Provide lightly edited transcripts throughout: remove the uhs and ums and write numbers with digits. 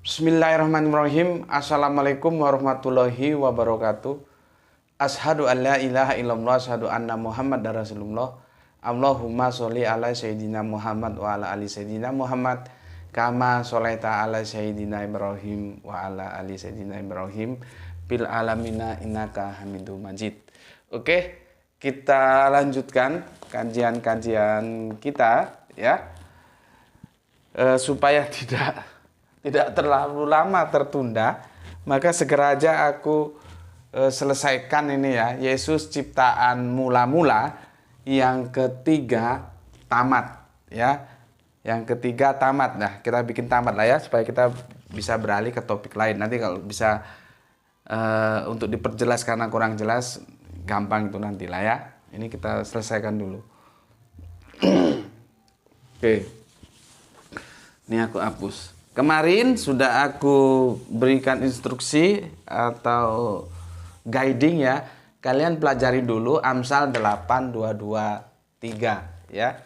Bismillahirrahmanirrahim. Assalamualaikum warahmatullahi wabarakatuh. Ashadu an la ilaha illallah, ashadu anna Muhammad Rasulullah. Allahumma sholli ala Sayyidina Muhammad wa ala ali Sayyidina Muhammad kama sholaita ala Sayyidina Ibrahim wa ala ali Sayyidina Ibrahim bil alamina innaka hamidum majid. Oke, kita lanjutkan kajian-kajian kita ya. Supaya tidak terlalu lama tertunda, maka segera aja aku selesaikan ini ya, Yesus ciptaan mula-mula yang ketiga tamat ya. Yang ketiga tamat. Nah, kita bikin tamat lah ya supaya kita bisa beralih ke topik lain. Nanti kalau bisa untuk diperjelas karena kurang jelas, gampang itu nanti lah ya. Ini kita selesaikan dulu. Oke. Ini aku hapus. Kemarin sudah aku berikan instruksi atau guiding ya. Kalian pelajari dulu Amsal 8:2-2-3 ya.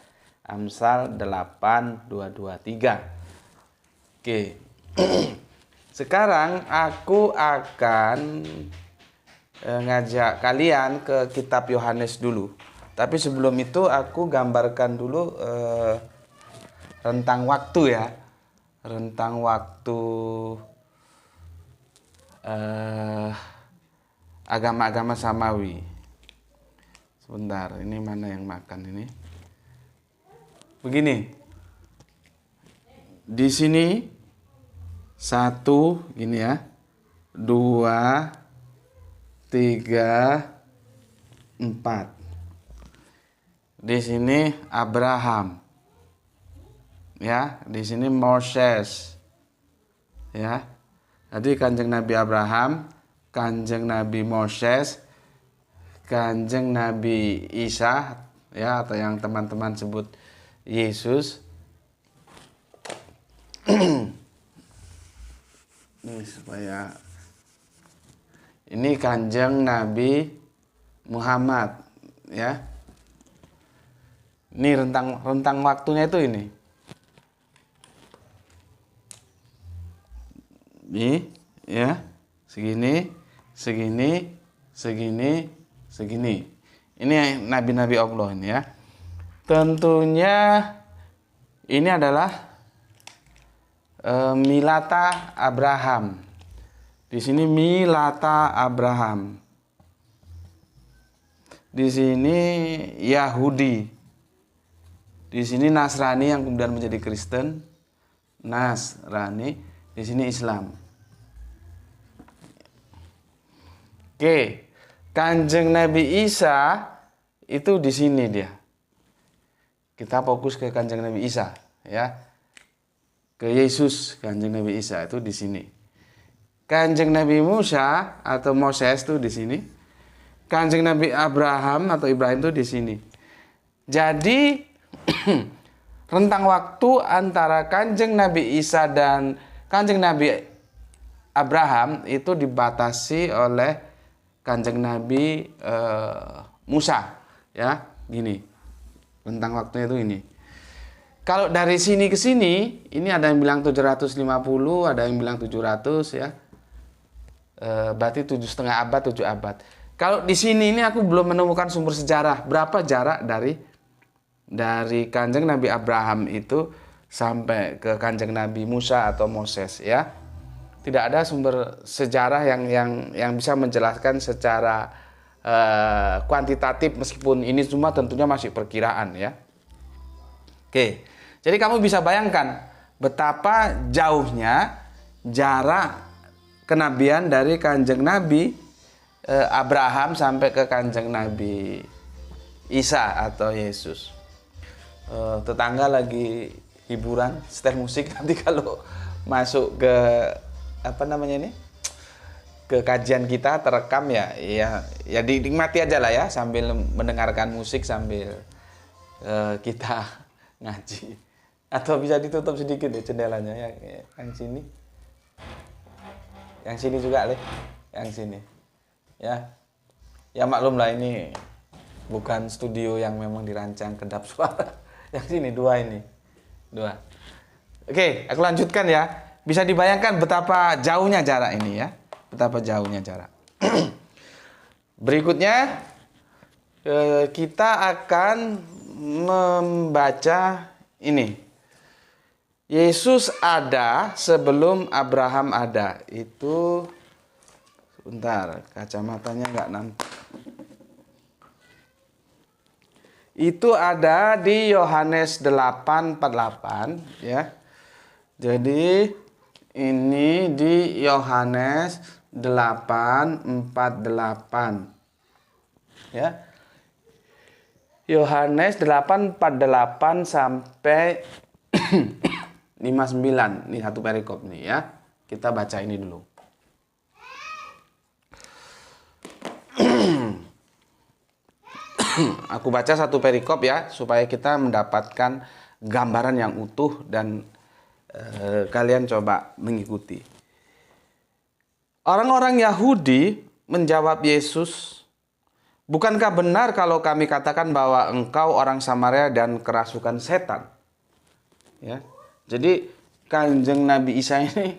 Amsal 8:2-2-3. Oke. Sekarang aku akan ngajak kalian ke kitab Yohanes dulu. Tapi sebelum itu aku gambarkan dulu rentang waktu ya. Rentang waktu agama-agama samawi. Sebentar, ini mana yang makan ini? Begini. Di sini 1 gini ya. 2 3 4. Di sini Abraham. Ya, di sini Moses. Ya. Jadi Kanjeng Nabi Abraham, Kanjeng Nabi Moses, Kanjeng Nabi Isa ya, atau yang teman-teman sebut Yesus. Ini supaya ini Kanjeng Nabi Muhammad ya. Ini rentang waktunya itu ini. Ini ya, segini. Ini nabi-nabi Allah ini ya. Tentunya ini adalah Milata Abraham. Di sini Milata Abraham. Di sini Yahudi. Di sini Nasrani yang kemudian menjadi Kristen. Nasrani. Di sini Islam. Oke, Kanjeng Nabi Isa itu di sini dia. Kita fokus ke Kanjeng Nabi Isa ya. Ke Yesus, Kanjeng Nabi Isa itu di sini. Kanjeng Nabi Musa atau Moses itu di sini. Kanjeng Nabi Abraham atau Ibrahim itu di sini. Jadi rentang waktu antara Kanjeng Nabi Isa dan Kanjeng Nabi Abraham itu dibatasi oleh Kanjeng Nabi Musa ya, gini. Rentang waktunya itu ini. Kalau dari sini ke sini, ini ada yang bilang 750, ada yang bilang 700 ya. Berarti 7,5 abad, 7 abad. Kalau di sini ini aku belum menemukan sumber sejarah berapa jarak dari Kanjeng Nabi Abraham itu sampai ke Kanjeng Nabi Musa atau Moses ya. Tidak ada sumber sejarah yang bisa menjelaskan secara kuantitatif, meskipun ini semua tentunya masih perkiraan ya. Oke. Jadi kamu bisa bayangkan betapa jauhnya jarak kenabian dari Kanjeng Nabi Abraham sampai ke Kanjeng Nabi Isa atau Yesus. Tetangga lagi hiburan, setel musik, nanti kalau masuk ke ke kajian kita terekam ya dinikmati aja lah ya, sambil mendengarkan musik sambil kita ngaji, atau bisa ditutup sedikit ya jendelanya ya, yang sini juga yang sini ya maklum lah, ini bukan studio yang memang dirancang kedap suara. Yang sini dua. Oke, aku lanjutkan ya. bisa dibayangkan betapa jauhnya jarak ini ya. Betapa jauhnya jarak. Berikutnya kita akan membaca ini. Yesus ada sebelum Abraham ada. Itu sebentar, kacamatanya nggak nampak. Itu ada di Yohanes 8:48 ya. Jadi ini di Yohanes 8:48 ya. Yohanes 8:48 sampai 59. Ini satu perikop nih ya. Kita baca ini dulu. Aku baca satu perikop ya, supaya kita mendapatkan gambaran yang utuh dan kalian coba mengikuti. Orang-orang Yahudi menjawab Yesus, "Bukankah benar kalau kami katakan bahwa engkau orang Samaria dan kerasukan setan?" Ya. Jadi Kanjeng Nabi Isa ini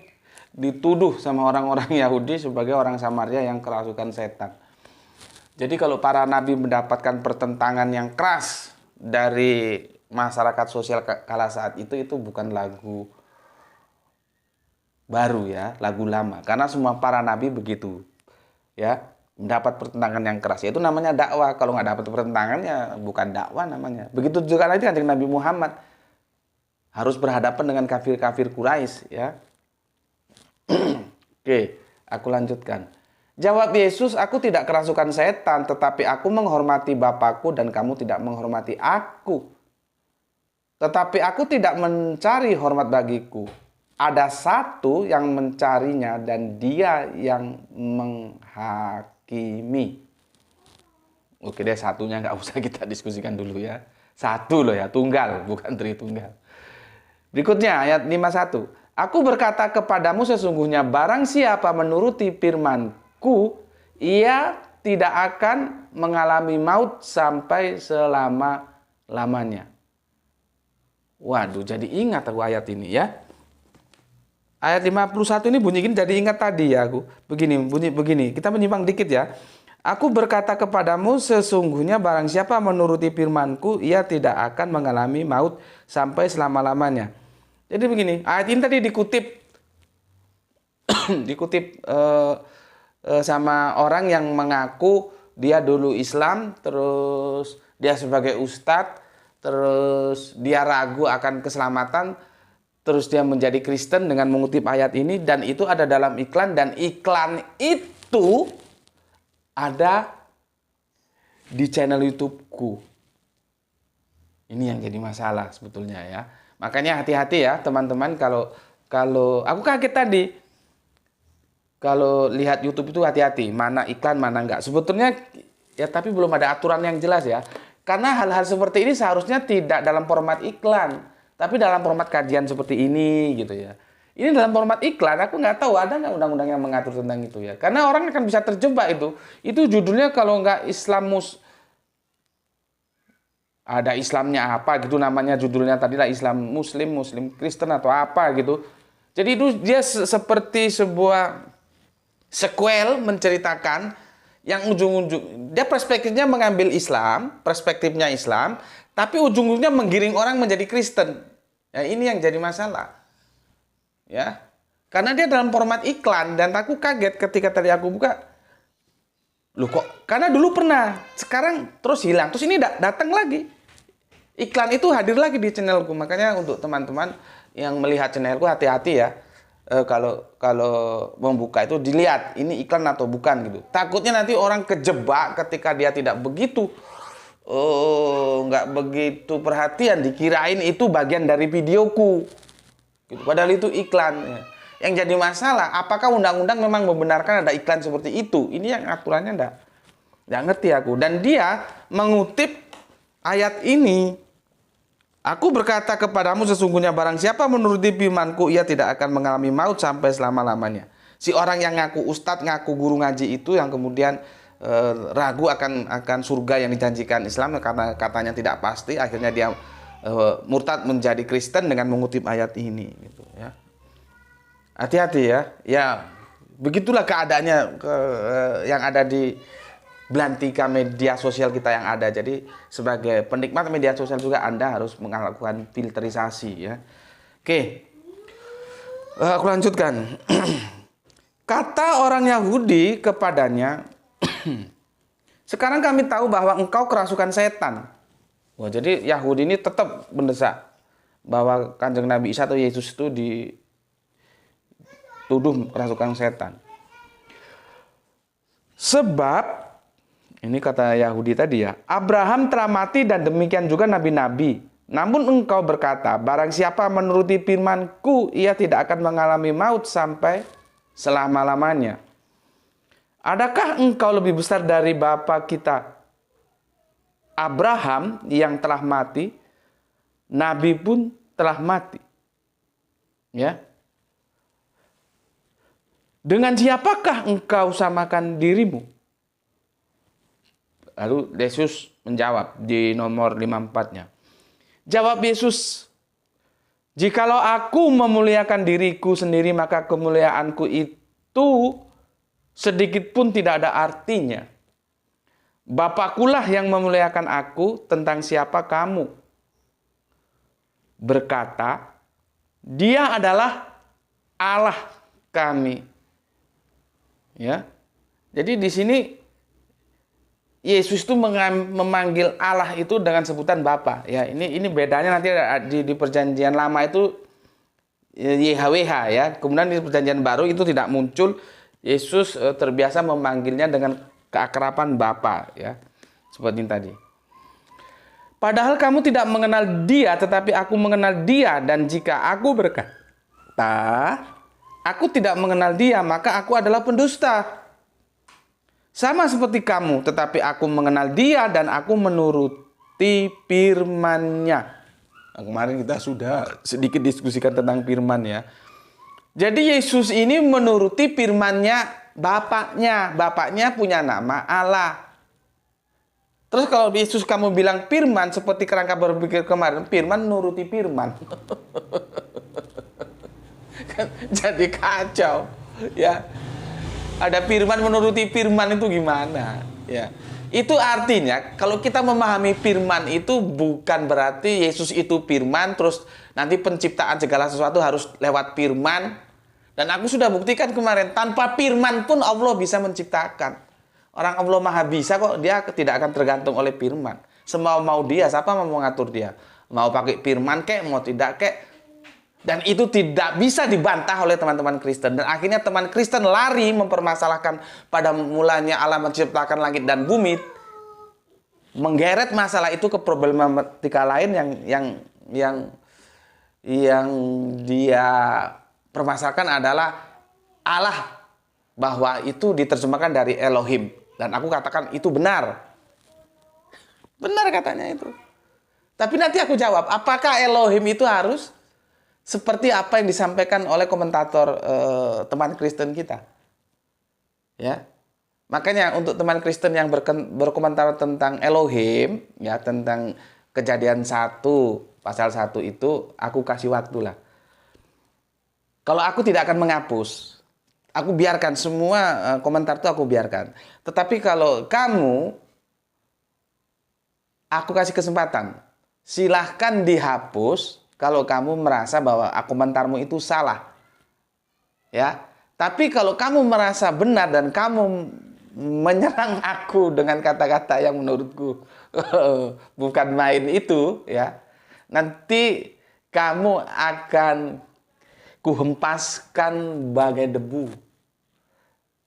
dituduh sama orang-orang Yahudi sebagai orang Samaria yang kerasukan setan. Jadi kalau para nabi mendapatkan pertentangan yang keras dari masyarakat sosial kala saat itu bukan lagu baru ya, lagu lama. Karena semua para nabi begitu ya, mendapat pertentangan yang keras. Itu namanya dakwah. Kalau nggak dapat pertentangan ya bukan dakwah namanya. Begitu juga nanti Kanjeng Nabi Muhammad harus berhadapan dengan kafir-kafir Quraisy ya. Oke, aku lanjutkan. Jawab Yesus, "Aku tidak kerasukan setan, tetapi aku menghormati Bapakku dan kamu tidak menghormati aku. Tetapi aku tidak mencari hormat bagiku. Ada satu yang mencarinya dan dia yang menghakimi." Oke deh, satunya nggak usah kita diskusikan dulu ya. Satu loh ya, tunggal, bukan tritunggal. Berikutnya ayat 51. "Aku berkata kepadamu sesungguhnya barang siapa menuruti firman-Ku, ia tidak akan mengalami maut sampai selama-lamanya." Waduh, jadi ingat aku ayat ini ya. Ayat 51 ini bunyi gini, jadi ingat tadi ya aku. Bunyi begini. Kita menyimpang dikit ya. "Aku berkata kepadamu sesungguhnya barang siapa menuruti firman-Ku, ia tidak akan mengalami maut sampai selama-lamanya." Jadi begini, ayat ini tadi dikutip sama orang yang mengaku dia dulu Islam, terus dia sebagai ustadz, terus dia ragu akan keselamatan, terus dia menjadi Kristen dengan mengutip ayat ini, dan itu ada dalam iklan, dan iklan itu ada di channel YouTube-ku. Ini yang jadi masalah sebetulnya ya. Makanya hati-hati ya teman-teman, kalau aku kaget tadi. Kalau lihat YouTube itu hati-hati, mana iklan, mana enggak. Sebetulnya ya, tapi belum ada aturan yang jelas ya. Karena hal-hal seperti ini seharusnya tidak dalam format iklan, tapi dalam format kajian seperti ini gitu ya. Ini dalam format iklan, aku nggak tahu ada nggak undang-undang yang mengatur tentang itu ya. Karena orang akan bisa terjebak itu. Itu judulnya kalau nggak ada Islamnya apa gitu namanya, judulnya tadi lah Islam Muslim Kristen atau apa gitu. Jadi itu dia seperti sebuah sequel menceritakan yang ujung-ujung dia perspektifnya mengambil Islam, perspektifnya Islam, tapi ujung-ujungnya menggiring orang menjadi Kristen. Ya, ini yang jadi masalah. Ya. Karena dia dalam format iklan, dan aku kaget ketika tadi aku buka. Loh kok? Karena dulu pernah, sekarang terus hilang. Terus ini datang lagi. Iklan itu hadir lagi di channelku. Makanya untuk teman-teman yang melihat channelku hati-hati ya. Kalau membuka itu dilihat ini iklan atau bukan gitu. Takutnya nanti orang kejebak ketika dia tidak begitu nggak begitu perhatian, dikirain itu bagian dari videoku gitu. Padahal itu iklan. Yang jadi masalah, apakah undang-undang memang membenarkan ada iklan seperti itu? Ini yang aturannya nggak ngerti aku. Dan dia mengutip ayat ini. "Aku berkata kepadamu sesungguhnya barang siapa menuruti firman-Ku, ia tidak akan mengalami maut sampai selama-lamanya." Si orang yang ngaku ustadz, ngaku guru ngaji itu yang kemudian ragu akan surga yang dijanjikan Islam karena katanya tidak pasti, akhirnya dia murtad menjadi Kristen dengan mengutip ayat ini gitu ya. Hati-hati ya. Ya, begitulah keadaannya yang ada di belantika media sosial kita yang ada. Jadi sebagai penikmat media sosial juga Anda harus melakukan filterisasi ya. Oke, aku lanjutkan. Kata orang Yahudi kepadanya, sekarang kami tahu bahwa engkau kerasukan setan. Wah, jadi Yahudi ini tetap mendesak bahwa Kanjeng Nabi Isa atau Yesus itu dituduh kerasukan setan. Sebab, ini kata Yahudi tadi ya, Abraham telah mati dan demikian juga nabi-nabi. Namun engkau berkata, barang siapa menuruti firman-Ku, ia tidak akan mengalami maut sampai selama-lamanya. Adakah engkau lebih besar dari bapa kita Abraham yang telah mati? Nabi pun telah mati. Ya. Dengan siapakah engkau samakan dirimu? Lalu Yesus menjawab di nomor 54-nya. Jawab Yesus, jikalau aku memuliakan diriku sendiri, maka kemuliaanku itu sedikit pun tidak ada artinya. Bapakkulah yang memuliakan aku, tentang siapa kamu berkata, dia adalah Allah kami. Ya. Jadi di sini Yesus itu memanggil Allah itu dengan sebutan Bapa. Ya, ini bedanya nanti di perjanjian lama itu YHWH ya. Kemudian di perjanjian baru itu tidak muncul. Yesus terbiasa memanggilnya dengan keakraban Bapa ya. Seperti tadi. Padahal kamu tidak mengenal dia, tetapi aku mengenal dia. Dan jika aku berkata, aku tidak mengenal dia, maka aku adalah pendusta. Sama seperti kamu, tetapi aku mengenal dia dan aku menuruti firman-Nya. Nah, kemarin kita sudah sedikit diskusikan tentang firman ya. Jadi Yesus ini menuruti firman-Nya Bapaknya. Bapaknya punya nama Allah. Terus kalau Yesus kamu bilang firman, seperti kerangka berpikir kemarin, firman nuruti firman. Jadi kacau. Ya. Ada firman menuruti firman itu gimana? Ya. Itu artinya kalau kita memahami firman itu bukan berarti Yesus itu firman, terus nanti penciptaan segala sesuatu harus lewat firman. Dan aku sudah buktikan kemarin, tanpa firman pun Allah bisa menciptakan. Orang Allah Maha Bisa kok, dia tidak akan tergantung oleh firman. Semau-mau dia, siapa mau mengatur dia? Mau pakai firman kek, mau tidak kek. Dan itu tidak bisa dibantah oleh teman-teman Kristen. Dan akhirnya teman Kristen lari mempermasalahkan pada mulanya Allah menciptakan langit dan bumi. Menggeret masalah itu ke problematika lain yang dia permasalahkan adalah Allah, bahwa itu diterjemahkan dari Elohim. Dan aku katakan itu benar. Benar katanya itu. Tapi nanti aku jawab, apakah Elohim itu harus seperti apa yang disampaikan oleh komentator teman Kristen kita? Ya. Makanya untuk teman Kristen yang berkomentar tentang Elohim, ya, tentang Kejadian 1 pasal 1 itu, aku kasih waktu lah. Kalau aku tidak akan menghapus, aku biarkan semua komentar itu aku biarkan. Tetapi kalau kamu, aku kasih kesempatan. Silahkan dihapus kalau kamu merasa bahwa komentarmu itu salah. Ya. Tapi kalau kamu merasa benar dan kamu menyerang aku dengan kata-kata yang menurutku bukan main itu, ya. Nanti kamu akan kuhempaskan bagai debu.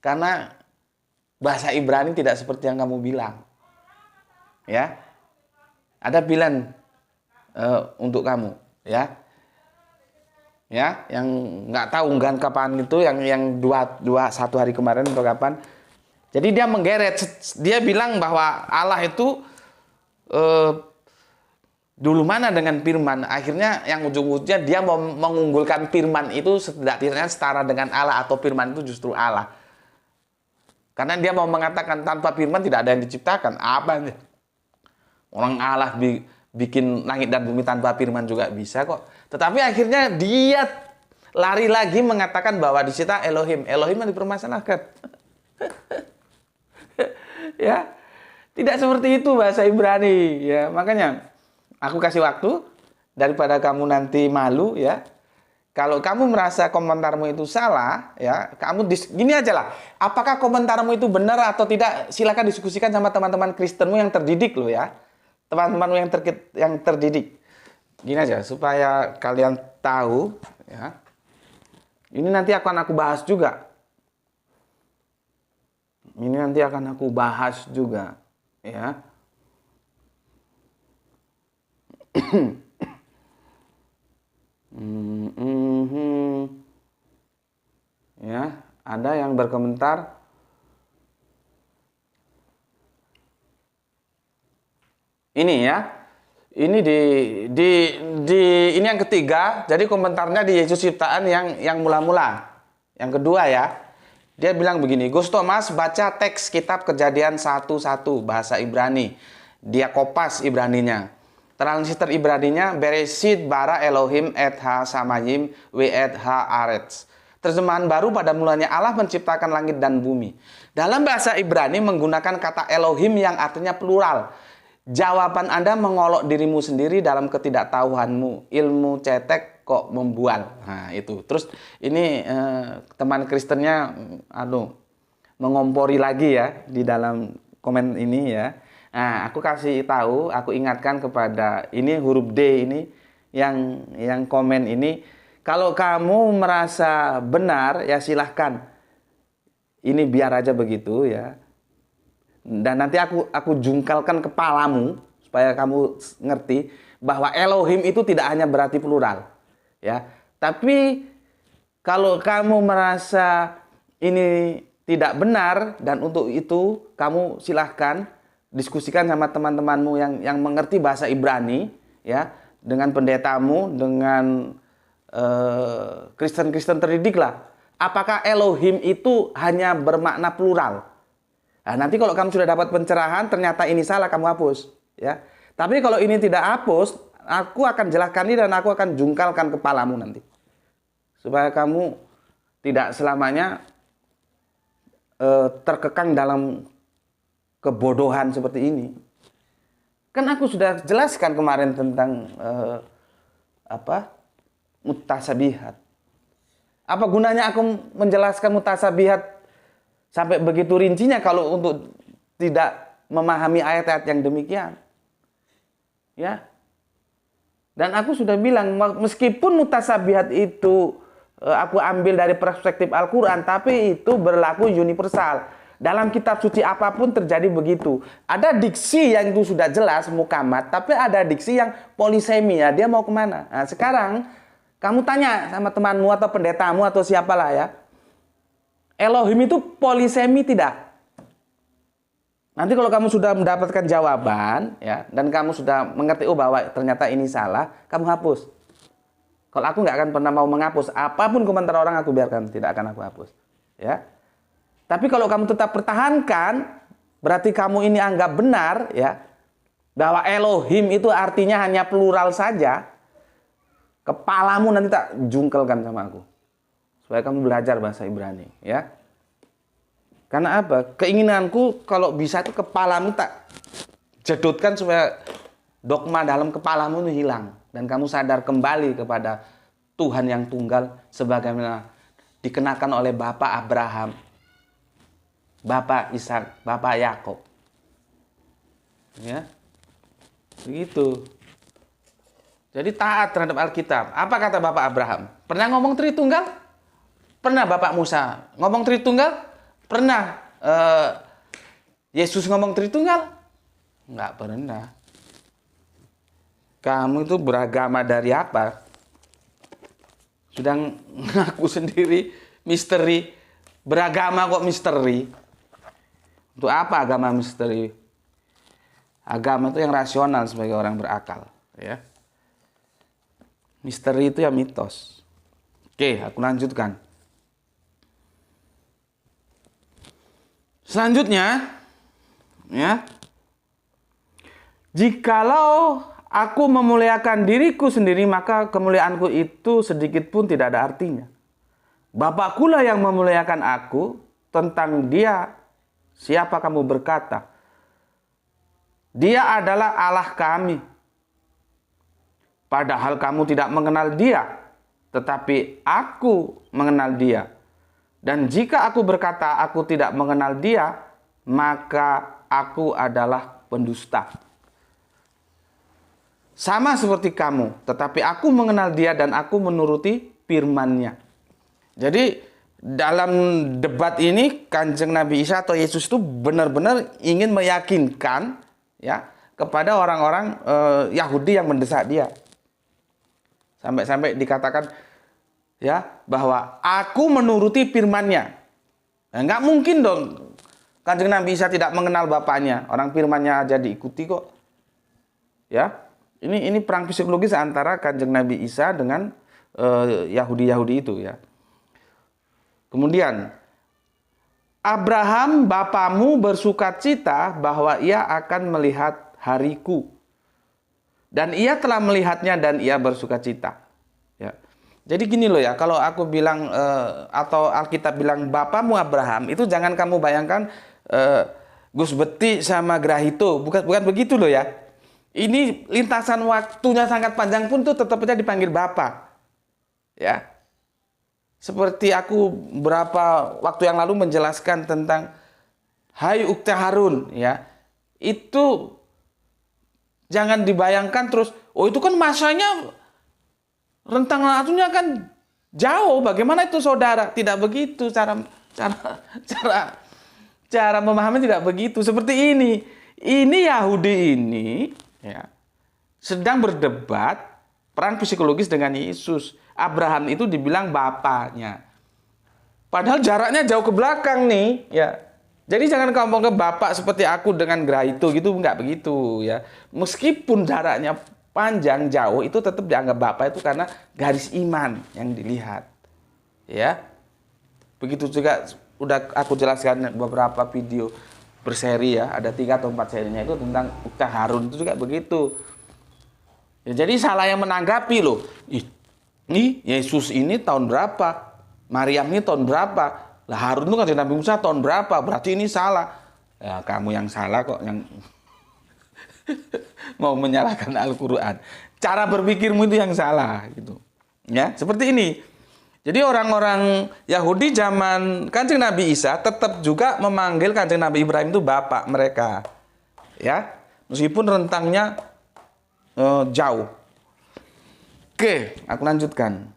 Karena bahasa Ibrani tidak seperti yang kamu bilang. Ya. Ada pilihan untuk kamu, ya. Ya, yang nggak tahu unggahan kapan itu, yang satu hari kemarin atau kapan. Jadi dia menggeret, dia bilang bahwa Allah itu dulu mana dengan firman. Akhirnya yang ujung-ujungnya dia mau mengunggulkan firman itu setidaknya setara dengan Allah, atau firman itu justru Allah. Karena dia mau mengatakan tanpa firman tidak ada yang diciptakan. Apa nih? Orang Allah bikin langit dan bumi tanpa firman juga bisa kok. Tetapi akhirnya dia lari lagi mengatakan bahwa di situ Elohim yang dipermasalahkan. Ya, tidak seperti itu bahasa Ibrani. Ya, makanya aku kasih waktu daripada kamu nanti malu ya. Kalau kamu merasa komentarmu itu salah, ya, kamu gini aja lah. Apakah komentarmu itu benar atau tidak? Silakan diskusikan sama teman-teman Kristenmu yang terdidik loh ya. Teman-temanmu yang terdidik. Gini aja supaya kalian tahu, ya. Ini nanti akan aku bahas juga. Ya. Ya, ada yang berkomentar. Ini ya. Ini ini yang ketiga. Jadi komentarnya di Yesus ciptaan yang mula-mula. Yang kedua ya. Dia bilang begini, Gus Thomas baca teks kitab Kejadian 1:1 bahasa Ibrani. Dia kopas Ibraninya. Transiter Ibraninya Bereshit bara Elohim et ha samayim we et ha aretz. Terjemahan baru pada mulanya Allah menciptakan langit dan bumi. Dalam bahasa Ibrani menggunakan kata Elohim yang artinya plural. Jawaban Anda mengolok dirimu sendiri dalam ketidaktahuanmu. Ilmu cetek kok membual. Nah, itu. Terus ini teman Kristennya mengompori lagi ya di dalam komen ini ya. Nah, aku kasih tahu, aku ingatkan kepada ini huruf D ini yang komen ini, kalau kamu merasa benar ya silahkan. Ini biar aja begitu ya. Dan nanti aku jungkalkan kepalamu supaya kamu ngerti bahwa Elohim itu tidak hanya berarti plural, ya. Tapi kalau kamu merasa ini tidak benar dan untuk itu kamu silahkan diskusikan sama teman-temanmu yang mengerti bahasa Ibrani, ya, dengan pendetamu, dengan Kristen-Kristen terdidik lah. Apakah Elohim itu hanya bermakna plural? Nah, nanti kalau kamu sudah dapat pencerahan, ternyata ini salah, kamu hapus, ya. Tapi kalau ini tidak hapus, aku akan jelaskan ini dan aku akan jungkalkan kepalamu nanti, supaya kamu tidak selamanya terkekang dalam kebodohan seperti ini. Kan aku sudah jelaskan kemarin tentang mutasabihat. Apa gunanya aku menjelaskan mutasabihat sampai begitu rincinya kalau untuk tidak memahami ayat-ayat yang demikian? Ya. Dan aku sudah bilang meskipun mutasabihat itu aku ambil dari perspektif Al-Qur'an, tapi itu berlaku universal. Dalam kitab suci apapun terjadi begitu. Ada diksi yang itu sudah jelas mukamat, tapi ada diksi yang polisemi ya. Dia mau kemana? Nah, sekarang kamu tanya sama temanmu atau pendetamu atau siapalah ya. Elohim itu polisemi tidak? Nanti kalau kamu sudah mendapatkan jawaban ya, dan kamu sudah mengerti bahwa ternyata ini salah, kamu hapus. Kalau aku nggak akan pernah mau menghapus apapun komentar orang, aku biarkan, tidak akan aku hapus. Ya. Tapi kalau kamu tetap pertahankan, berarti kamu ini anggap benar ya, bahwa Elohim itu artinya hanya plural saja. Kepalamu nanti tak jungkelkan sama aku, supaya kamu belajar bahasa Ibrani ya. Karena apa? Keinginanku kalau bisa itu kepalamu tak jedutkan supaya dogma dalam kepalamu itu hilang. Dan kamu sadar kembali kepada Tuhan yang tunggal sebagaimana dikenakan oleh Bapak Abraham, Bapak Ishak, Bapak Yakub. Ya. Begitu. Jadi taat terhadap Alkitab. Apa kata Bapak Abraham? Pernah ngomong Tritunggal? Pernah Bapak Musa ngomong Tritunggal? Pernah Yesus ngomong Tritunggal? Enggak pernah. Kamu itu beragama dari apa? Sudah ngaku sendiri misteri. Beragama kok misteri? Untuk apa agama misteri? Agama itu yang rasional sebagai orang berakal, ya. Misteri itu ya mitos. Oke, aku lanjutkan. Selanjutnya, ya. Jikalau aku memuliakan diriku sendiri, maka kemuliaanku itu sedikit pun tidak ada artinya. Bapakkulah yang memuliakan aku, tentang dia siapa kamu berkata? Dia adalah Allah kami. Padahal kamu tidak mengenal dia, tetapi aku mengenal dia. Dan jika aku berkata aku tidak mengenal dia, maka aku adalah pendusta. Sama seperti kamu, tetapi aku mengenal dia dan aku menuruti firman-Nya. Jadi dalam debat ini Kanjeng Nabi Isa atau Yesus itu benar-benar ingin meyakinkan ya kepada orang-orang Yahudi yang mendesak dia. Sampai-sampai dikatakan ya bahwa aku menuruti firman-Nya. Nah, nggak mungkin dong Kanjeng Nabi Isa tidak mengenal bapaknya. Orang firman-Nya aja diikuti kok. Ya. Ini perang psikologis antara Kanjeng Nabi Isa dengan Yahudi-Yahudi itu ya. Kemudian Abraham bapamu bersukacita bahwa ia akan melihat hariku. Dan ia telah melihatnya dan ia bersukacita. Ya. Jadi gini loh ya, kalau aku bilang atau Alkitab bilang bapamu Abraham, itu jangan kamu bayangkan Gus Beti sama Grahito, bukan begitu loh ya. Ini lintasan waktunya sangat panjang pun tuh tetap aja dipanggil Bapa. Ya. Seperti aku berapa waktu yang lalu menjelaskan tentang Hai Ukte Harun ya. Itu jangan dibayangkan terus, oh itu kan masanya rentang waktunya kan jauh. Bagaimana itu saudara? Tidak begitu cara memahami, tidak begitu. Seperti ini. Ini Yahudi ini ya, sedang berdebat perang psikologis dengan Yesus. Abraham itu dibilang bapaknya. Padahal jaraknya jauh ke belakang nih, ya. Jadi jangan kamu ke bapak seperti aku dengan Grahito gitu, enggak begitu ya. Meskipun jaraknya panjang jauh itu tetap dianggap bapak itu karena garis iman yang dilihat. Ya. Begitu juga udah aku jelaskan beberapa video berseri ya, ada 3 atau 4 serinya itu tentang Ukta Harun itu juga begitu. Ya, jadi salah yang menanggapi loh. Ih, Yesus ini tahun berapa? Maryam ini tahun berapa? Lah Harun itu kan Nabi Musa tahun berapa? Berarti ini salah. Ya, kamu yang salah kok yang mau menyalahkan Al-Qur'an. Cara berpikirmu itu yang salah gitu. Ya, seperti ini. Jadi orang-orang Yahudi zaman Kanjeng Nabi Isa tetap juga memanggil Kanjeng Nabi Ibrahim itu bapak mereka. Ya. Meskipun rentangnya jauh. Oke, aku lanjutkan.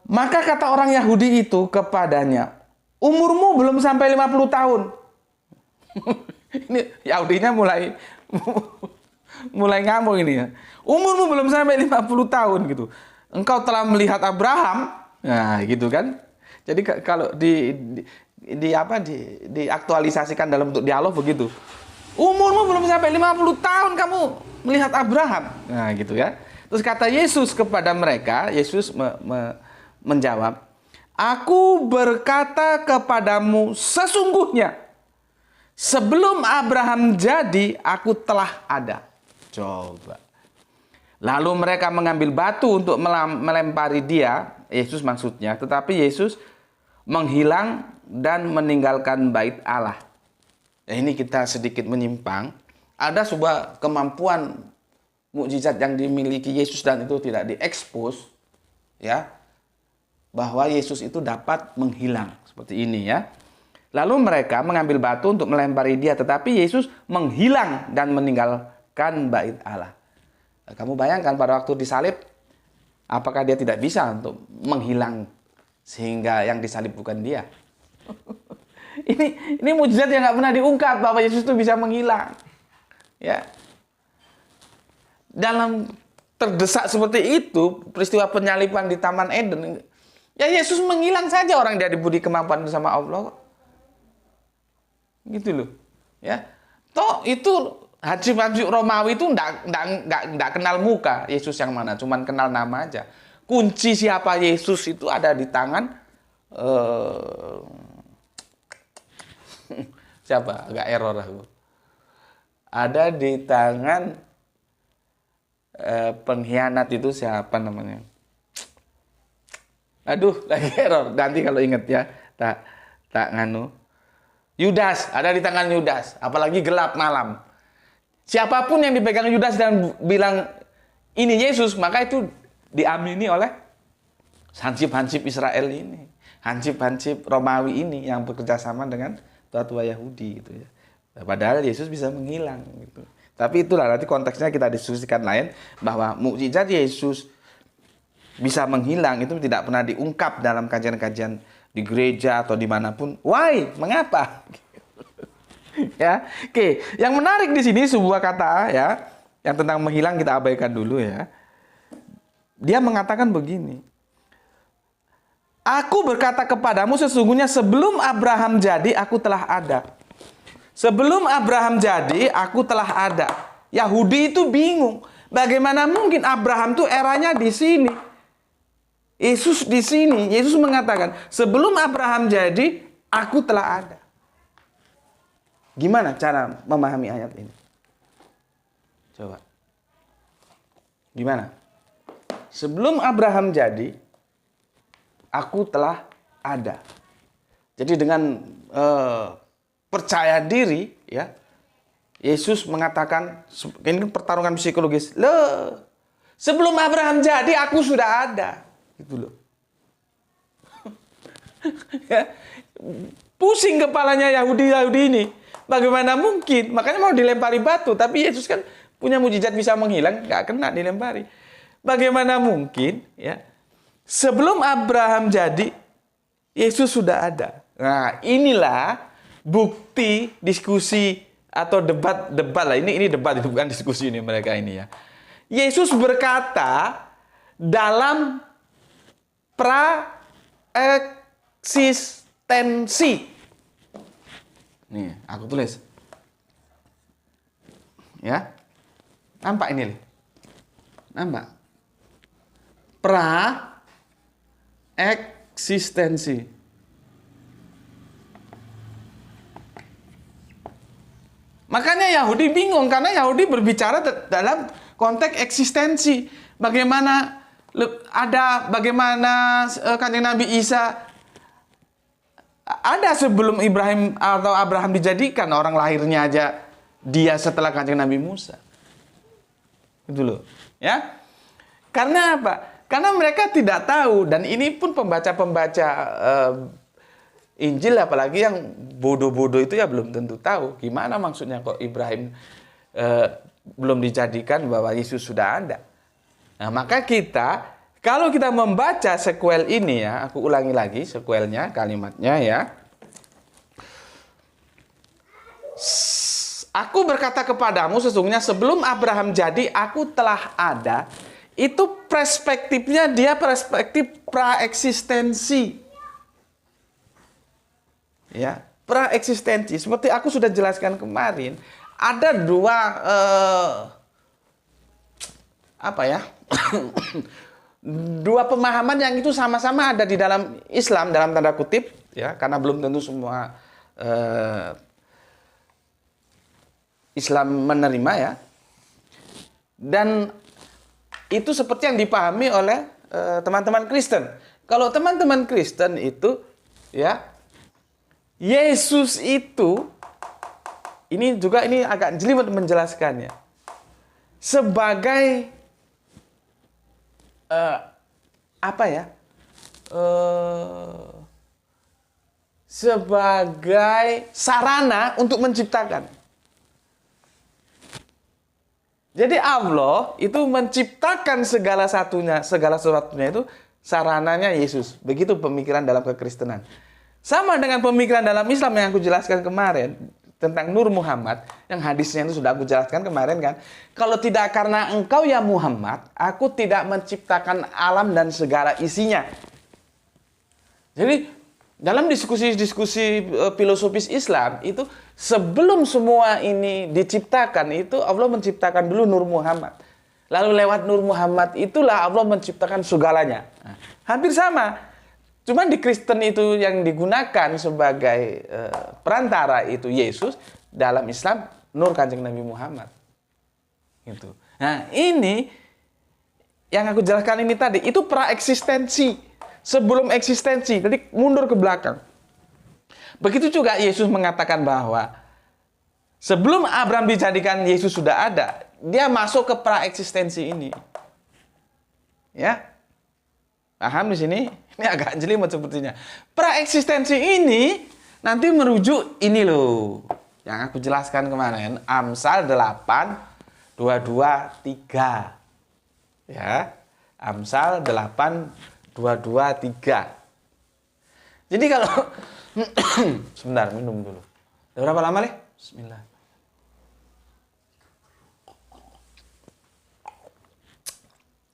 Maka kata orang Yahudi itu kepadanya, umurmu belum sampai 50 tahun. Ini Yahudinya mulai ngamuk ini ya. Umurmu belum sampai 50 tahun gitu. Engkau telah melihat Abraham, nah gitu kan. Jadi kalau diaktualisasikan dalam bentuk dialog begitu. Umurmu belum sampai 50 tahun kamu melihat Abraham. Nah gitu ya. Terus kata Yesus kepada mereka, Yesus menjawab, aku berkata kepadamu sesungguhnya, sebelum Abraham jadi, aku telah ada. Coba. Lalu mereka mengambil batu untuk melempari dia, Yesus maksudnya. Tetapi Yesus menghilang dan meninggalkan bait Allah. Nah, ini kita sedikit menyimpang. Ada sebuah kemampuan mukjizat yang dimiliki Yesus dan itu tidak diekspos. Ya, bahwa Yesus itu dapat menghilang. Seperti ini ya. Lalu mereka mengambil batu untuk melempari dia. Tetapi Yesus menghilang dan meninggalkan bait Allah. Kamu bayangkan pada waktu disalib, apakah dia tidak bisa untuk menghilang sehingga yang disalib bukan dia? Ini mujizat yang nggak pernah diungkap bahwa Yesus itu bisa menghilang. Ya, dalam terdesak seperti itu, peristiwa penyaliban di Taman Eden, ya Yesus menghilang saja, orang dia diberi kemampuan sama Allah. Gitu loh. Ya, toh itu Haji Romawi itu enggak kenal muka Yesus yang mana, cuman kenal nama aja. Kunci siapa Yesus itu ada di tangan siapa? Agak error aku. Ada di tangan pengkhianat itu siapa namanya? Aduh, lagi error. Nanti kalau ingat ya, tak nganu. Yudas, ada di tangan Yudas. Apalagi gelap malam. Siapapun yang dipegang Yudas dan bilang ini Yesus, maka itu diamini oleh hansip-hansip Israel ini. Hansip-hansip Romawi ini yang bekerja sama dengan tua-tua Yahudi gitu ya. Padahal Yesus bisa menghilang gitu. Tapi itulah nanti konteksnya kita diskusikan lain, bahwa mukjizat Yesus bisa menghilang itu tidak pernah diungkap dalam kajian-kajian di gereja atau dimanapun. Why? Mengapa? Ya, oke. Yang menarik di sini sebuah kata ya, yang tentang menghilang kita abaikan dulu ya. Dia mengatakan begini. Aku berkata kepadamu sesungguhnya sebelum Abraham jadi aku telah ada. Sebelum Abraham jadi aku telah ada. Yahudi itu bingung. Bagaimana mungkin Abraham tuh eranya di sini? Yesus di sini, Yesus mengatakan, sebelum Abraham jadi, aku telah ada. Gimana cara memahami ayat ini? Coba. Gimana? Sebelum Abraham jadi, aku telah ada. Jadi dengan percaya diri, ya, Yesus mengatakan, ini pertarungan psikologis, loh, sebelum Abraham jadi, aku sudah ada. Gitu loh. Ya, pusing kepalanya Yahudi ini. Bagaimana mungkin? Makanya mau dilempari batu. Tapi Yesus kan punya mujizat bisa menghilang, nggak kena dilempari. Bagaimana mungkin? Ya, sebelum Abraham jadi, Yesus sudah ada. Nah, inilah bukti diskusi atau debat lah. Ini debat, itu bukan diskusi ini mereka ini ya. Yesus berkata dalam pra-eksistensi. Nih, aku tulis. Ya. Nampak ini? Nampak? Pra-eksistensi. Makanya Yahudi bingung, karena Yahudi berbicara dalam konteks eksistensi. Bagaimana Kanjeng Nabi Isa ada sebelum Ibrahim atau Abraham dijadikan, orang lahirnya aja dia setelah Kanjeng Nabi Musa. Itu loh, ya. Karena apa? Karena mereka tidak tahu, dan ini pun pembaca-pembaca Injil apalagi yang bodoh-bodoh itu ya belum tentu tahu gimana maksudnya kok Ibrahim belum dijadikan bahwa Yesus sudah ada. Nah, maka kalau kita membaca sequel ini ya, aku ulangi lagi sequelnya, kalimatnya ya. Aku berkata kepadamu sesungguhnya sebelum Abraham jadi, aku telah ada. Itu perspektifnya dia perspektif praeksistensi. Ya, praeksistensi. Seperti aku sudah jelaskan kemarin, ada dua dua pemahaman yang itu sama-sama ada di dalam Islam dalam tanda kutip ya, karena belum tentu semua Islam menerima ya. Dan itu seperti yang dipahami oleh teman-teman Kristen. Kalau teman-teman Kristen itu ya, Yesus itu ini agak jelimet menjelaskannya. Sebagai sebagai sarana untuk menciptakan. Jadi Allah itu menciptakan segala sesuatunya itu sarananya Yesus. Begitu pemikiran dalam kekristenan. Sama dengan pemikiran dalam Islam yang aku jelaskan kemarin tentang Nur Muhammad, yang hadisnya itu sudah aku jelaskan kemarin kan. Kalau tidak karena engkau ya Muhammad, aku tidak menciptakan alam dan segala isinya. Jadi dalam diskusi-diskusi filosofis Islam itu sebelum semua ini diciptakan itu Allah menciptakan dulu Nur Muhammad. Lalu lewat Nur Muhammad itulah Allah menciptakan segalanya. Nah, hampir sama. Cuman di Kristen itu yang digunakan sebagai perantara itu Yesus, dalam Islam Nur Kanjeng Nabi Muhammad. Gitu. Nah, ini yang aku jelaskan ini tadi itu praeksistensi. sebelum eksistensi, jadi mundur ke belakang. Begitu juga Yesus mengatakan bahwa sebelum Abraham dijadikan, Yesus sudah ada. Dia masuk ke praeksistensi ini. Ya. Paham di sini? Ini agak jelimet sepertinya. Praeksistensi ini nanti merujuk ini loh. Yang aku jelaskan kemarin, Amsal 8, 22, 3. Ya. Amsal 8, 22, 3. Jadi kalau sebentar, minum dulu. Udah berapa lama, Le? Bismillah.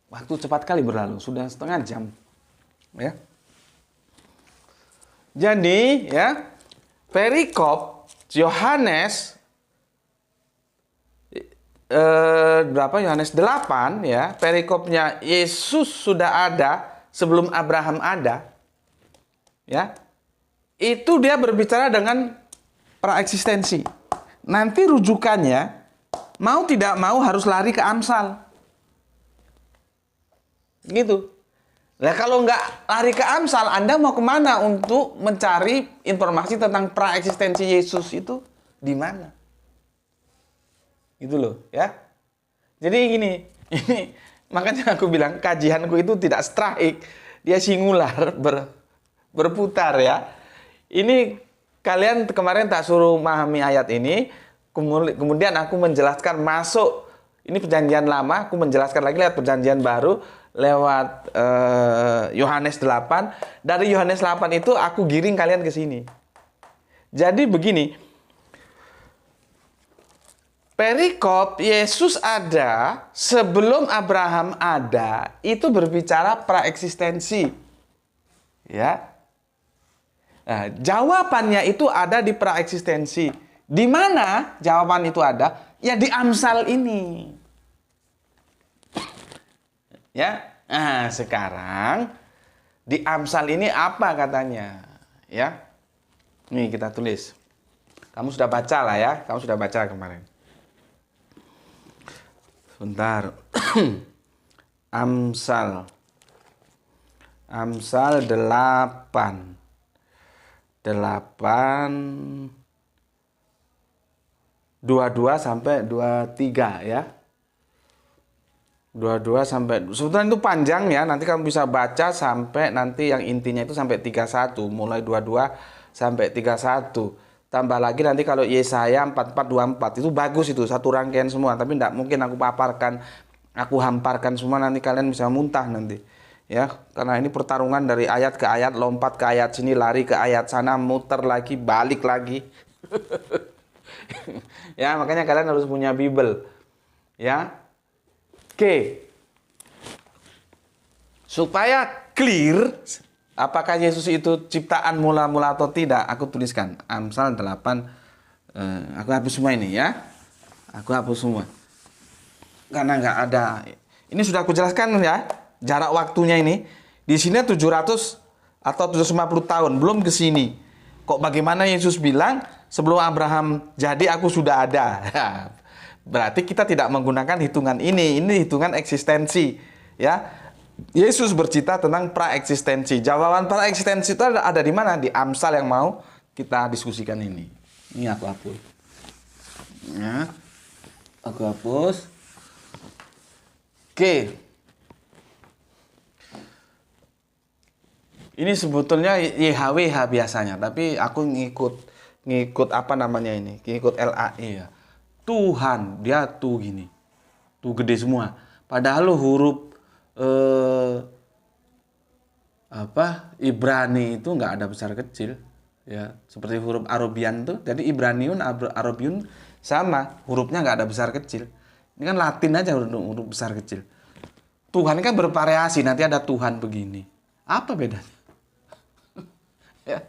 Waktu cepat kali berlalu, sudah setengah jam. Ya. Jadi, ya, perikop Yohanes berapa? Yohanes 8, ya. Perikopnya Yesus sudah ada sebelum Abraham ada. Ya. Itu dia berbicara dengan praeksistensi. Nanti rujukannya mau tidak mau harus lari ke Amsal. Gitu. Nah, kalau nggak lari ke Amsal, Anda mau kemana untuk mencari informasi tentang praeksistensi Yesus itu di mana? Gitu loh, ya. Jadi gini, ini makanya aku bilang kajianku itu tidak straik, dia singular, berputar ya. Ini kalian kemarin tak suruh memahami ayat ini, kemudian aku menjelaskan masuk, ini perjanjian lama, aku menjelaskan lagi lewat perjanjian baru, lewat Yohanes 8. Dari Yohanes 8 itu aku giring kalian ke sini. Jadi begini, perikop Yesus ada sebelum Abraham ada, itu berbicara praeksistensi. Ya. Nah, jawabannya itu ada di praeksistensi. Di mana jawaban itu ada? Ya di Amsal ini. Ya. Nah, sekarang di Amsal ini apa katanya? Ya. Nih kita tulis. Kamu sudah baca lah ya. Kamu sudah baca kemarin. Sebentar. Amsal 8 22 sampai 23 ya. 22 sampai sebetulnya itu panjang ya. Nanti kamu bisa baca sampai nanti yang intinya itu sampai 31, mulai 22 sampai 31. Tambah lagi nanti kalau Yesaya 44 24 itu bagus, itu satu rangkaian semua, tapi tidak mungkin aku paparkan, aku hamparkan semua, nanti kalian bisa muntah nanti. Ya, karena ini pertarungan dari ayat ke ayat, lompat ke ayat sini, lari ke ayat sana, muter lagi, balik lagi. Ya, makanya kalian harus punya Bible. Ya. Oke. Supaya clear apakah Yesus itu ciptaan mula-mula atau tidak, aku tuliskan Amsal 8. Aku hapus semua ini ya. Aku hapus semua. Karena nggak ada. Ini sudah aku jelaskan ya. Jarak waktunya ini di sini 700 atau 750 tahun, belum ke sini. Kok bagaimana Yesus bilang sebelum Abraham jadi aku sudah ada. Berarti kita tidak menggunakan hitungan ini hitungan eksistensi, ya. Yesus bercerita tentang praeksistensi. Jawaban praeksistensi itu ada di mana? Di Amsal yang mau kita diskusikan ini. Ini aku hapus. Ya. Aku hapus. Oke. Ini sebetulnya YHWH biasanya, tapi aku ngikut apa namanya ini? Ngikut LAI ya. Tuhan, dia tuh gini. Tuh gede semua. Padahal huruf Ibrani itu nggak ada besar kecil. Ya, seperti huruf Arabian tuh. Jadi Ibraniun, Arabiun sama, hurufnya nggak ada besar kecil. Ini kan Latin aja huruf besar kecil. Tuhan ini kan bervariasi, nanti ada Tuhan begini. Apa bedanya? Ya.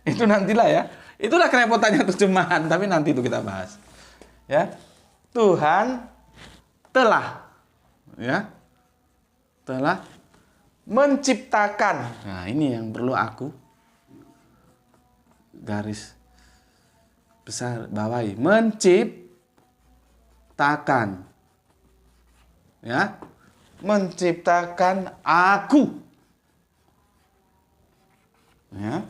Itu nantilah ya. Itulah kerepotannya terjemahan, tapi nanti itu kita bahas. Ya. Tuhan telah menciptakan. Nah, ini yang perlu aku garis besar bawahi. Menciptakan. Ya. Menciptakan aku. ya,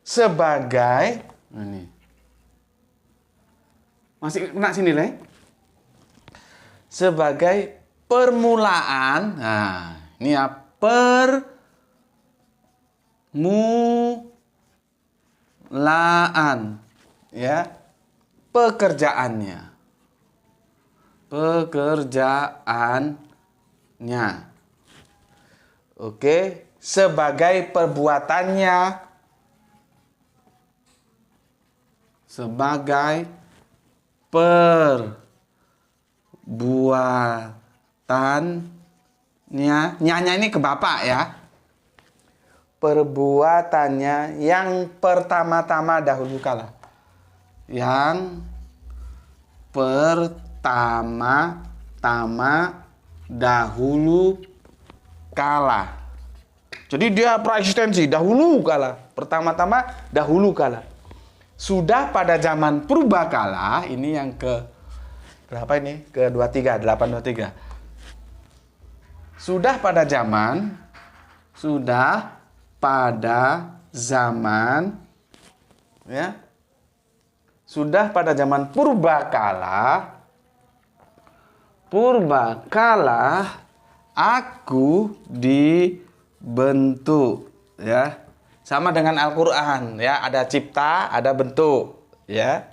sebagai ini masih kena sini lah, sebagai permulaan. Nah, ini ya, permulaan, ya, pekerjaannya, oke, sebagai perbuatannya, sebagai perbuatannya, nyanya ini ke bapak ya, perbuatannya yang pertama-tama dahulu kala, yang pertama-tama dahulu kala. Jadi dia praeksistensi, dahulu kala, pertama-tama dahulu kala. Sudah pada zaman purbakala, ini yang ke berapa ini? Ke 23, 823. Sudah pada zaman ya. Sudah pada zaman purbakala aku dibentuk, ya. Sama dengan Al-Qur'an, ya, ada cipta, ada bentuk, ya.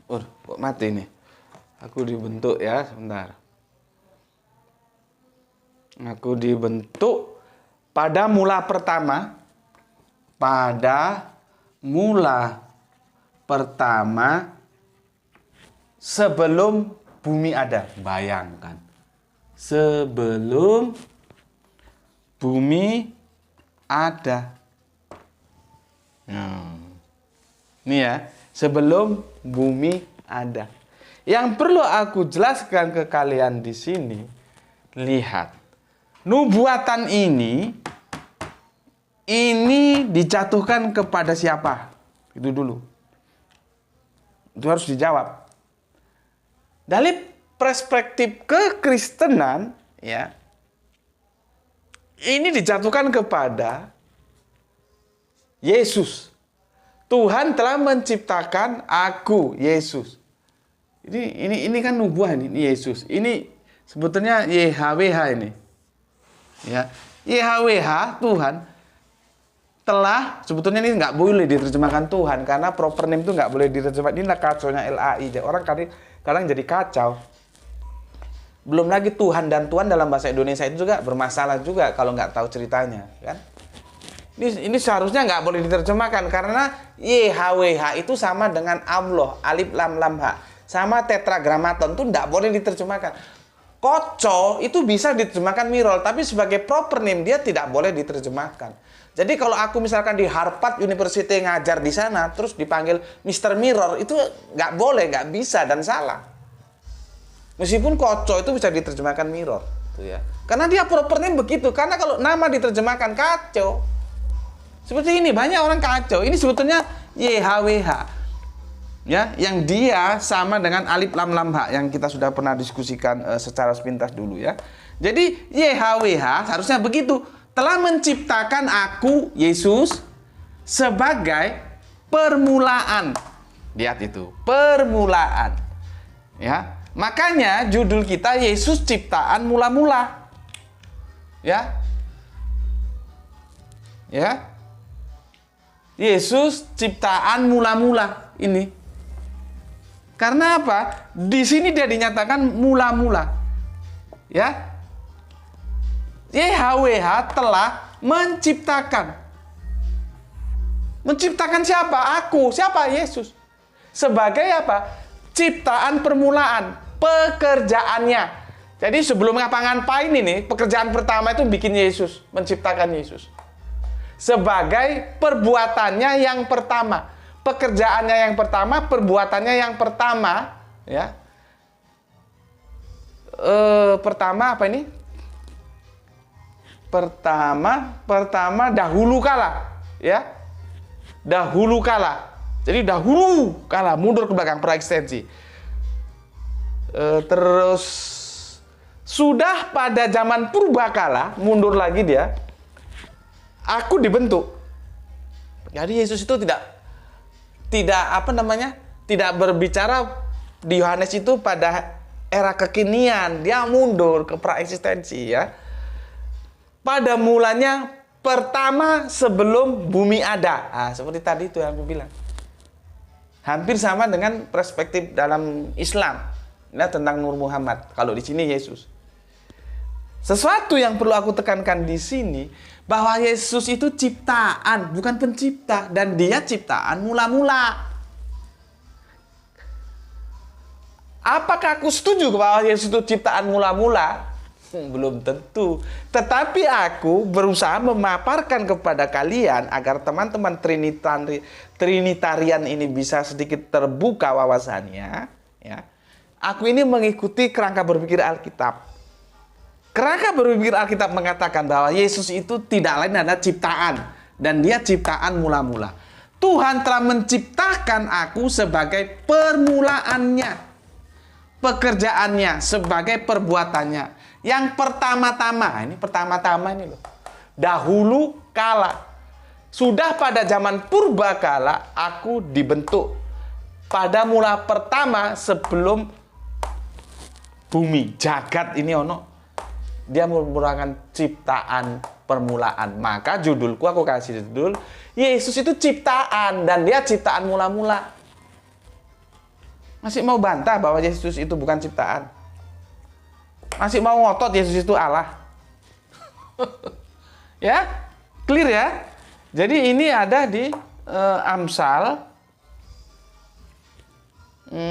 Kok mati nih? Aku dibentuk, ya, sebentar. Aku dibentuk pada mula pertama, sebelum bumi ada. Bayangkan, sebelum bumi ada. Ini ya, sebelum bumi ada. Yang perlu aku jelaskan ke kalian di sini, lihat, nubuatan ini dijatuhkan kepada siapa? Itu dulu. Itu harus dijawab. Dari perspektif kekristenan, ya, ini dijatuhkan kepada Yesus. Tuhan telah menciptakan aku, Yesus. Ini kan nubuah ini Yesus. Ini sebetulnya YHWH ini. Ya, YHWH Tuhan telah, sebetulnya ini nggak boleh diterjemahkan Tuhan karena proper name itu nggak boleh diterjemahkan. Ini kacaunya LAI. Orang kadang jadi kacau. Belum lagi Tuhan dan Tuhan dalam bahasa Indonesia itu juga bermasalah juga kalau nggak tahu ceritanya, kan? Ini seharusnya nggak boleh diterjemahkan karena YHWH itu sama dengan Allah, alif lam lam ha, sama tetragramaton itu nggak boleh diterjemahkan. Koco itu bisa diterjemahkan mirror, tapi sebagai proper name dia tidak boleh diterjemahkan. Jadi kalau aku misalkan di Harvard University ngajar di sana, terus dipanggil Mr. Mirror, itu nggak boleh, nggak bisa dan salah. Meskipun koco itu bisa diterjemahkan mirror, tuh ya. Karena dia proper name begitu. Karena kalau nama diterjemahkan kacau. Seperti ini banyak orang kacau. Ini sebetulnya YHWH, ya, yang dia sama dengan alif lam lam ha yang kita sudah pernah diskusikan secara sepintas dulu, ya. Jadi YHWH harusnya begitu. Telah menciptakan aku, Yesus, sebagai permulaan. Lihat itu, permulaan. Ya, makanya judul kita Yesus ciptaan mula-mula. Ya. Ya. Yesus ciptaan mula-mula ini. Karena apa? Di sini dia dinyatakan mula-mula. Ya. YHWH telah menciptakan. Menciptakan siapa? Aku. Siapa? Yesus. Sebagai apa? Ciptaan permulaan. Pekerjaannya. Jadi sebelum ngapa-ngapain ini, pekerjaan pertama itu bikin Yesus. Menciptakan Yesus. Sebagai perbuatannya yang pertama. Pekerjaannya yang pertama, perbuatannya yang pertama. Ya. Pertama apa ini? Pertama dahulu kala, ya, dahulu kala. Jadi dahulu kala, mundur ke belakang praekstensi. Terus Sudah pada zaman purbakala, mundur lagi dia, aku dibentuk. Jadi Yesus itu tidak berbicara di Yohanes itu pada era kekinian, dia mundur ke praeksistensi ya. Pada mulanya pertama sebelum bumi ada. Nah, seperti tadi itu yang aku bilang. Hampir sama dengan perspektif dalam Islam. Nah, tentang Nur Muhammad. Kalau di sini Yesus. Sesuatu yang perlu aku tekankan di sini, bahwa Yesus itu ciptaan, bukan pencipta. Dan dia ciptaan mula-mula. Apakah aku setuju bahwa Yesus itu ciptaan mula-mula? Belum tentu. Tetapi aku berusaha memaparkan kepada kalian agar teman-teman Trinitarian ini bisa sedikit terbuka wawasannya. Ya. Aku ini mengikuti kerangka berpikir Alkitab. Kerangka berpikir Alkitab mengatakan bahwa Yesus itu tidak lain adalah ciptaan. Dan dia ciptaan mula-mula. Tuhan telah menciptakan aku sebagai permulaannya. Pekerjaannya sebagai perbuatannya. Yang pertama-tama, ini pertama-tama ini loh. Dahulu kala. Sudah pada zaman purbakala aku dibentuk. Pada mula pertama sebelum bumi, jagat ini ono. Dia merupakan ciptaan permulaan. Maka judulku aku kasih judul, Yesus itu ciptaan dan dia ciptaan mula-mula. Masih mau bantah bahwa Yesus itu bukan ciptaan? Masih mau ngotot Yesus itu Allah? Ya, clear ya? Jadi ini ada di Amsal 8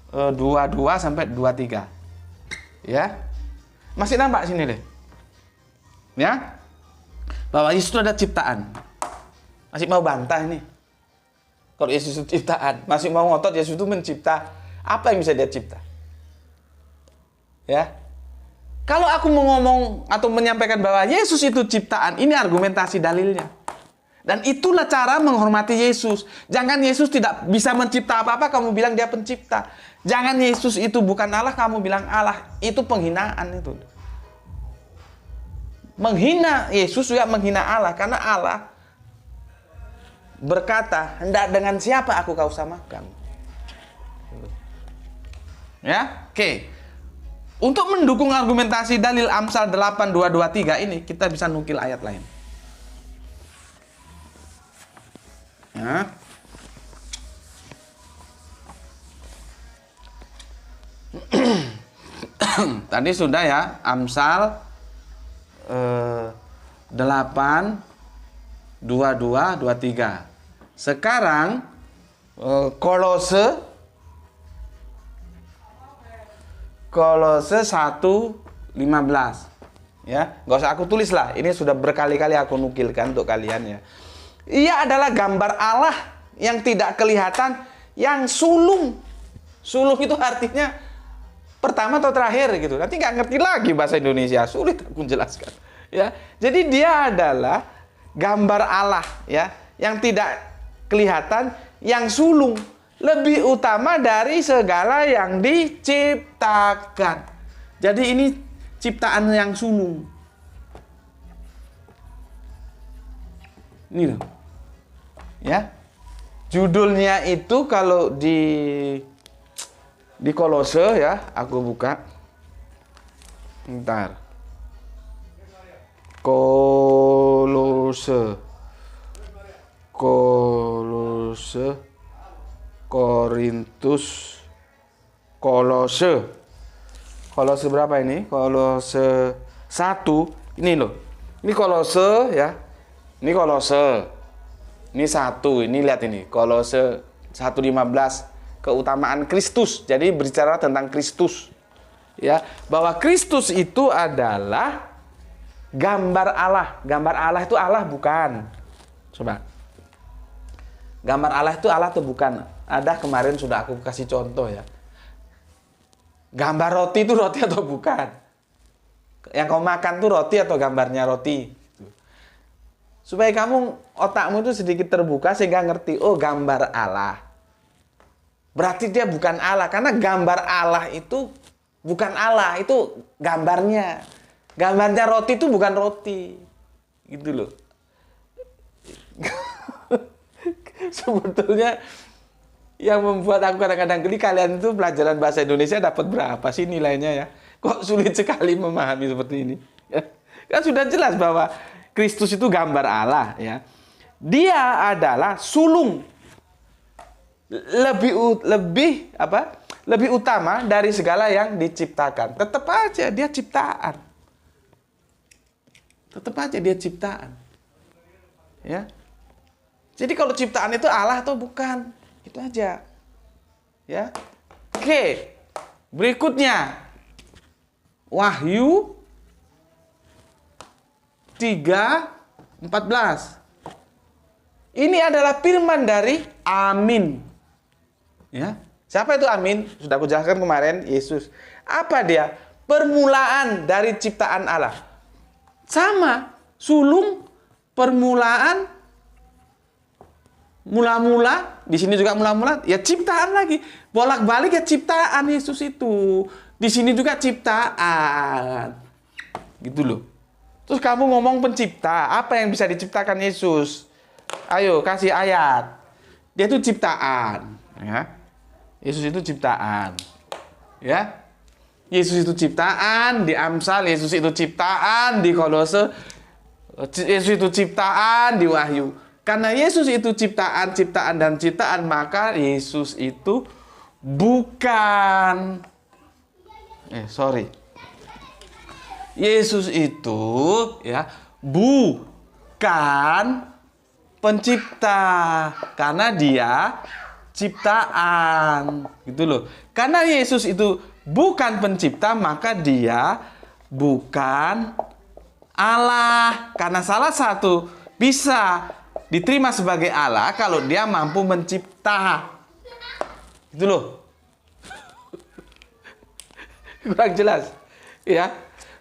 22 sampai 23. Ya. Masih nampak sini deh. Ya. Bahwa Yesus itu ada ciptaan. Masih mau bantah ini? Kalau Yesus itu ciptaan, masih mau ngotot Yesus itu mencipta. Apa yang bisa dia cipta? Ya. Kalau aku mau ngomong atau menyampaikan bahwa Yesus itu ciptaan, ini argumentasi dalilnya. Dan itulah cara menghormati Yesus. Jangan Yesus tidak bisa mencipta apa-apa, kamu bilang dia pencipta. Jangan Yesus itu bukan Allah, kamu bilang Allah. Itu penghinaan itu. Menghina Yesus juga menghina Allah. Karena Allah berkata, hendak dengan siapa aku kau samakan? Ya, oke. Untuk mendukung argumentasi dalil Amsal 8:2-3 ini, kita bisa nukil ayat lain. Ya. Tadi sudah ya, Amsal 8:22-23. Sekarang Kolose 1:15. Ya, nggak usah aku tulis lah. Ini sudah berkali-kali aku nukilkan untuk kalian ya. Ia adalah gambar Allah yang tidak kelihatan, yang sulung. Sulung itu artinya pertama atau terakhir gitu. Nanti nggak ngerti lagi bahasa Indonesia, sulit aku jelaskan. Ya, jadi dia adalah gambar Allah ya, yang tidak kelihatan, yang sulung, lebih utama dari segala yang diciptakan. Jadi ini ciptaan yang sulung. Ini loh. Ya. Judulnya itu kalau di Kolose ya, aku buka. Bentar. Kolose Korintus Kolose berapa ini? Kolose 1 ini loh. Ini Kolose ya. Ini Kolose. Ini 1, ini lihat ini. Kolose 1:15, keutamaan Kristus. Jadi berbicara tentang Kristus. Ya, bahwa Kristus itu adalah gambar Allah. Gambar Allah itu Allah bukan? Coba. Gambar Allah itu Allah atau bukan? Ada kemarin sudah aku kasih contoh ya. Gambar roti itu roti atau bukan? Yang kau makan tuh roti atau gambarnya roti? Supaya kamu, otakmu itu sedikit terbuka sehingga ngerti, oh gambar Allah. berarti dia bukan Allah. Karena gambar Allah itu bukan Allah, itu gambarnya. Gambarnya roti itu bukan roti. Gitu loh. Sebetulnya yang membuat aku kadang-kadang geli, kalian itu pelajaran bahasa Indonesia dapat berapa sih nilainya ya? Kok sulit sekali memahami seperti ini? Kan sudah jelas bahwa Kristus itu gambar Allah ya. Dia adalah sulung lebih utama dari segala yang diciptakan. Tetap aja dia ciptaan. Tetap aja dia ciptaan. Ya. Jadi kalau ciptaan itu Allah atau bukan? Itu aja. Ya. Oke. Berikutnya. Wahyu 3:14. Ini adalah firman dari Amin. Ya. Siapa itu Amin? Sudah aku jelaskan kemarin, Yesus. Apa dia? Permulaan dari ciptaan Allah. Sama, sulung permulaan, mula-mula, di sini juga mula-mula, ya ciptaan lagi. Bolak-balik ya ciptaan Yesus itu. Di sini juga ciptaan. Gitu loh. Terus kamu ngomong pencipta, apa yang bisa diciptakan Yesus? Ayo kasih ayat. Dia itu ciptaan, ya. Yesus itu ciptaan. Ya. Yesus itu ciptaan di Amsal, Yesus itu ciptaan di Kolose, Yesus itu ciptaan di Wahyu. Karena Yesus itu ciptaan, dan ciptaan, maka Yesus itu bukan Yesus itu ya bukan pencipta, karena dia ciptaan, gitu loh. Karena Yesus itu bukan pencipta, maka dia bukan Allah. Karena salah satu bisa diterima sebagai Allah kalau dia mampu mencipta. Gitu loh. Kurang jelas. Ya.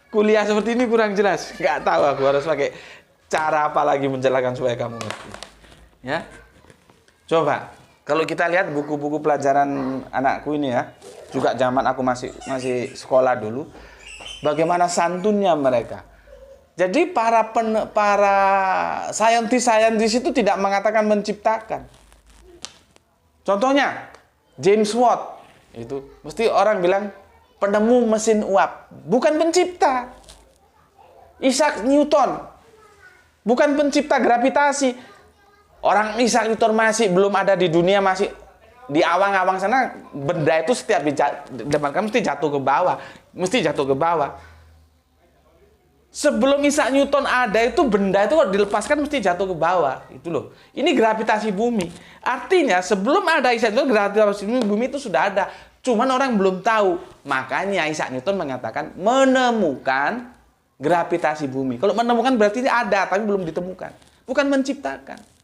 Kuliah seperti ini kurang jelas. Nggak tahu aku harus pakai cara apa lagi menjelaskan supaya kamu ngerti. Ya. Coba kalau kita lihat buku-buku pelajaran anakku ini ya, juga zaman aku masih sekolah dulu, bagaimana santunnya mereka. Jadi para saintis itu tidak mengatakan menciptakan. Contohnya James Watt itu mesti orang bilang penemu mesin uap, bukan pencipta. Isaac Newton bukan pencipta gravitasi. Orang Isaac Newton masih belum ada di dunia, masih di awang-awang sana, benda itu setiap depan kamu mesti jatuh ke bawah. Sebelum Isaac Newton ada itu, benda itu kalau dilepaskan mesti jatuh ke bawah. Itu loh. Ini gravitasi bumi. Artinya sebelum ada Isaac Newton, gravitasi bumi itu sudah ada. Cuman orang belum tahu. Makanya Isaac Newton mengatakan menemukan gravitasi bumi. Kalau menemukan berarti ada, tapi belum ditemukan. Bukan menciptakan.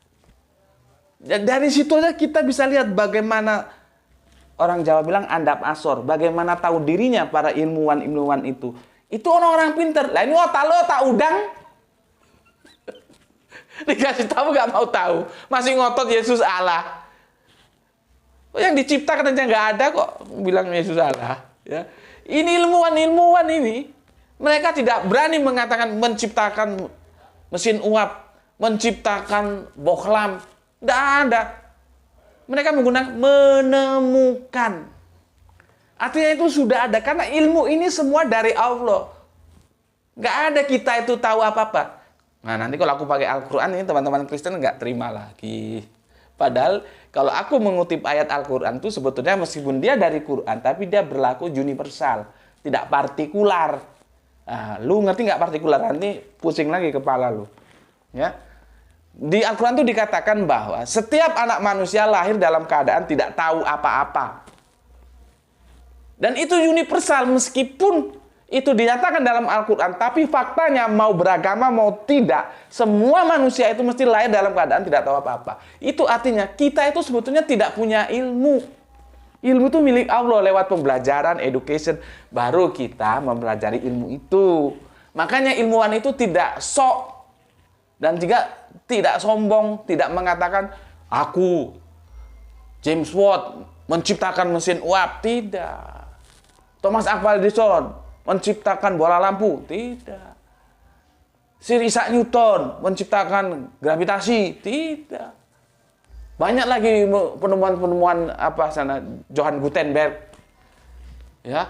Dari situ aja kita bisa lihat bagaimana orang Jawa bilang andap asor. Bagaimana tahu dirinya para ilmuwan itu. Itu orang-orang pinter. Lah ini otak lo tak udang. Dikasih tahu gak mau tahu. Masih ngotot Yesus Allah. Yang diciptakan aja nggak ada kok bilang Yesus Allah. Ya. Ini ilmuwan ini. Mereka tidak berani mengatakan menciptakan mesin uap. Menciptakan bohlam. Tidak ada. Mereka menggunakan menemukan. Artinya itu sudah ada. Karena ilmu ini semua dari Allah. Nggak ada kita itu tahu apa-apa. Nah nanti kalau aku pakai Al-Quran ini teman-teman Kristen nggak terima lagi. Padahal kalau aku mengutip ayat Al-Quran itu sebetulnya meskipun dia dari Quran. Tapi dia berlaku universal. Tidak partikular. Nah, lu ngerti nggak partikular? Nanti pusing lagi kepala lu. Ya. Di Al-Quran itu dikatakan bahwa setiap anak manusia lahir dalam keadaan tidak tahu apa-apa. Dan itu universal meskipun itu dinyatakan dalam Al-Quran. Tapi faktanya mau beragama mau tidak, semua manusia itu mesti lahir dalam keadaan tidak tahu apa-apa. Itu artinya kita itu sebetulnya tidak punya ilmu. Ilmu itu milik Allah lewat pembelajaran, education. Baru kita mempelajari ilmu itu. Makanya ilmuwan itu tidak sok. Dan juga tidak sombong, tidak mengatakan, aku James Watt, menciptakan mesin uap, tidak. Thomas Alva Edison menciptakan bola lampu, tidak. Sir Isaac Newton menciptakan gravitasi, tidak. Banyak lagi penemuan-penemuan Johann Gutenberg, ya,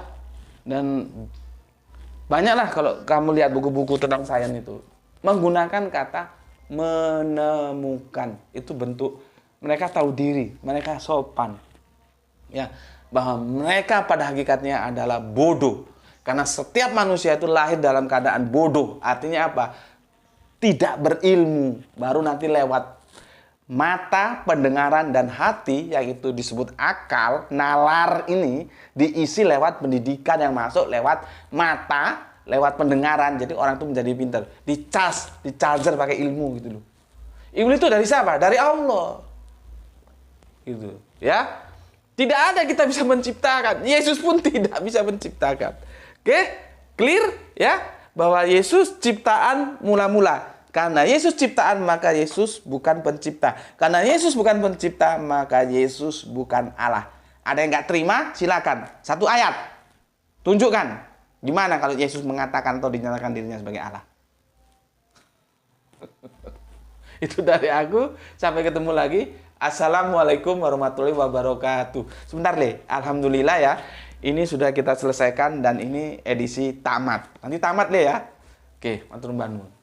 dan banyaklah kalau kamu lihat buku-buku tentang sains itu menggunakan kata menemukan. Itu bentuk mereka tahu diri, mereka sopan, ya, bahwa mereka pada hakikatnya adalah bodoh. Karena setiap manusia itu lahir dalam keadaan bodoh. Artinya apa? Tidak berilmu. Baru nanti lewat mata, pendengaran, dan hati, yang itu disebut akal, nalar ini diisi lewat pendidikan yang masuk lewat mata, lewat pendengaran. Jadi orang itu menjadi pintar. Di-charger pakai ilmu gitu loh. Ilmu itu dari siapa? Dari Allah. Gitu, ya. Tidak ada kita bisa menciptakan. Yesus pun tidak bisa menciptakan. Oke? Clear ya? Bahwa Yesus ciptaan mula-mula. Karena Yesus ciptaan, maka Yesus bukan pencipta. Karena Yesus bukan pencipta, maka Yesus bukan Allah. Ada yang nggak terima? Silakan. Satu ayat. Tunjukkan. Gimana kalau Yesus mengatakan atau dinyatakan dirinya sebagai Allah? Itu dari aku. Sampai ketemu lagi. Assalamualaikum warahmatullahi wabarakatuh. Sebentar, Le. Alhamdulillah ya. Ini sudah kita selesaikan dan ini edisi tamat. Nanti tamat, Le ya. Oke, matur nuwun.